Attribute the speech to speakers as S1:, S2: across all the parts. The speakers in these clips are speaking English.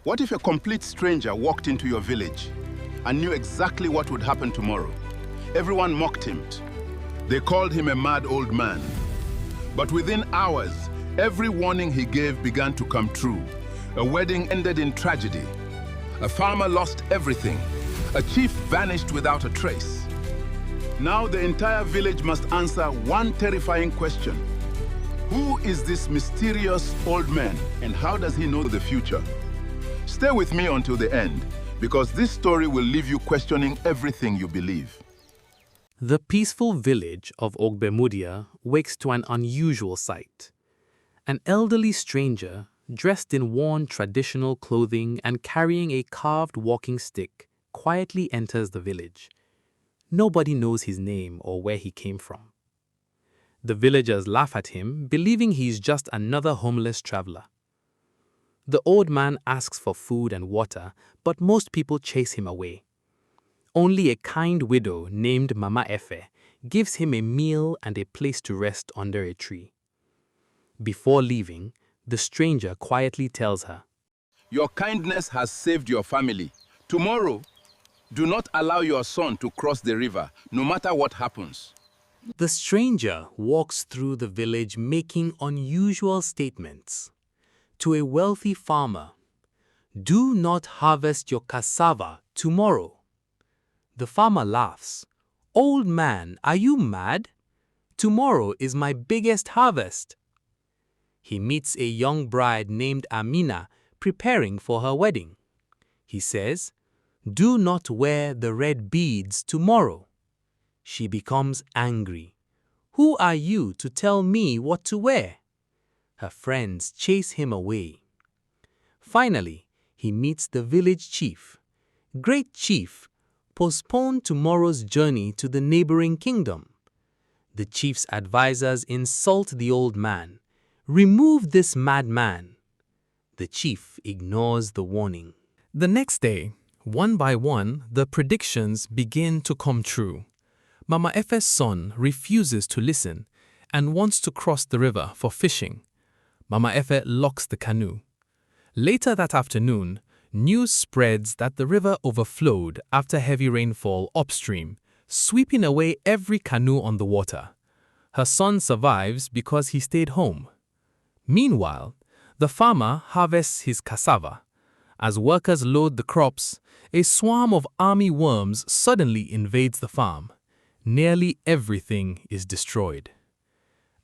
S1: What if a complete stranger walked into your village and knew exactly what would happen tomorrow? Everyone mocked him. They called him a mad old man. But within hours, every warning he gave began to come true. A wedding ended in tragedy. A farmer lost everything. A chief vanished without a trace. Now the entire village must answer one terrifying question. Who is this mysterious old man, and how does he know the future? Stay with me until the end, because this story will leave you questioning everything you believe.
S2: The peaceful village of Ogbemudia wakes to an unusual sight. An elderly stranger, dressed in worn traditional clothing and carrying a carved walking stick, quietly enters the village. Nobody knows his name or where he came from. The villagers laugh at him, believing he's just another homeless traveler. The old man asks for food and water, but most people chase him away. Only a kind widow named Mama Efe gives him a meal and a place to rest under a tree. Before leaving, the stranger quietly tells her,
S1: Your kindness has saved your family. Tomorrow, do not allow your son to cross the river, no matter what happens.
S2: The stranger walks through the village making unusual statements. To a wealthy farmer, do not harvest your cassava tomorrow. The farmer laughs. Old man, are you mad? Tomorrow is my biggest harvest. He meets a young bride named Amina preparing for her wedding. He says, do not wear the red beads tomorrow. She becomes angry. Who are you to tell me what to wear? Her friends chase him away. Finally, he meets the village chief. Great chief, postpone tomorrow's journey to the neighboring kingdom. The chief's advisors insult the old man. Remove this madman. The chief ignores the warning. The next day, one by one, the predictions begin to come true. Mama Efe's son refuses to listen and wants to cross the river for fishing. Mama Efe locks the canoe. Later that afternoon, news spreads that the river overflowed after heavy rainfall upstream, sweeping away every canoe on the water. Her son survives because he stayed home. Meanwhile, the farmer harvests his cassava. As workers load the crops, a swarm of army worms suddenly invades the farm. Nearly everything is destroyed.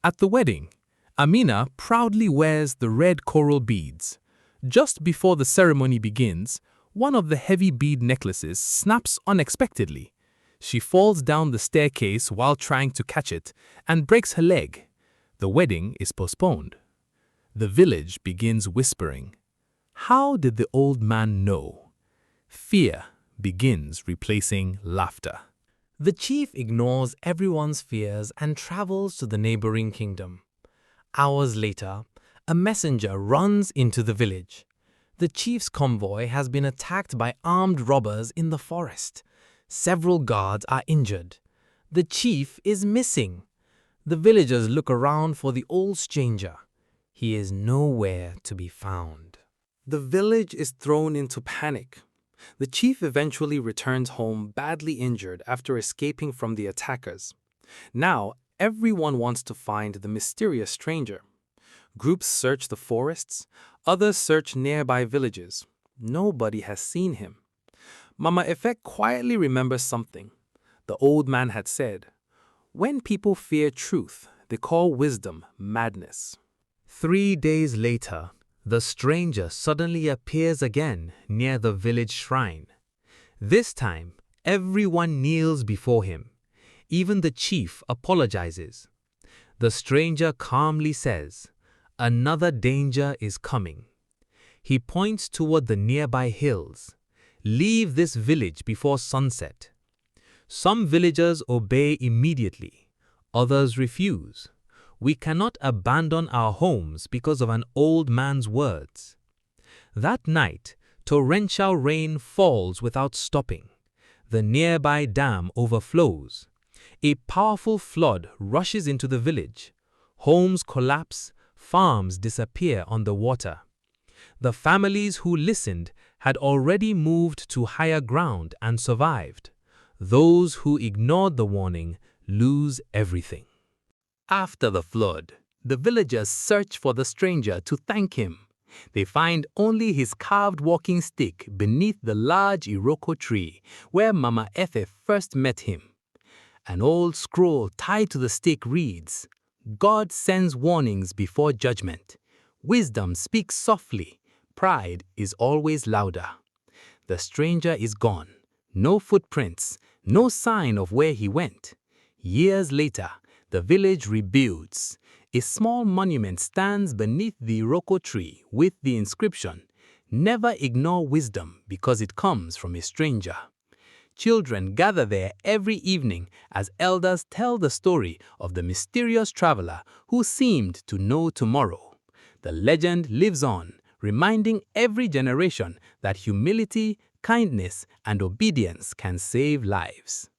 S2: At the wedding, Amina proudly wears the red coral beads. Just before the ceremony begins, one of the heavy bead necklaces snaps unexpectedly. She falls down the staircase while trying to catch it and breaks her leg. The wedding is postponed. The village begins whispering. How did the old man know? Fear begins replacing laughter. The chief ignores everyone's fears and travels to the neighboring kingdom. Hours later, a messenger runs into the village. The chief's convoy has been attacked by armed robbers in the forest. Several guards are injured. The chief is missing. The villagers look around for the old stranger. He is nowhere to be found. The village is thrown into panic. The chief eventually returns home badly injured after escaping from the attackers. Now, everyone wants to find the mysterious stranger. Groups search the forests, others search nearby villages. Nobody has seen him. Mama Efe quietly remembers something. The old man had said, when people fear truth, they call wisdom madness. 3 days later, the stranger suddenly appears again near the village shrine. This time, everyone kneels before him. Even the chief apologizes. The stranger calmly says, another danger is coming. He points toward the nearby hills. Leave this village before sunset. Some villagers obey immediately. Others refuse. We cannot abandon our homes because of an old man's words. That night, torrential rain falls without stopping. The nearby dam overflows. A powerful flood rushes into the village. Homes collapse, farms disappear on the water.
S3: The families who listened had already moved to higher ground and survived. Those who ignored the warning lose everything.
S2: After the flood, the villagers search for the stranger to thank him. They find only his carved walking stick beneath the large Iroko tree where Mama Efe first met him. An old scroll tied to the stick reads, "God sends warnings before judgment. Wisdom speaks softly. Pride is always louder." The stranger is gone. No footprints, no sign of where he went. Years later, the village rebuilds. A small monument stands beneath the Iroko tree with the inscription, "Never ignore wisdom because it comes from a stranger." Children gather there every evening as elders tell the story of the mysterious traveler who seemed to know tomorrow. The legend lives on, reminding every generation that humility, kindness, and obedience can save lives.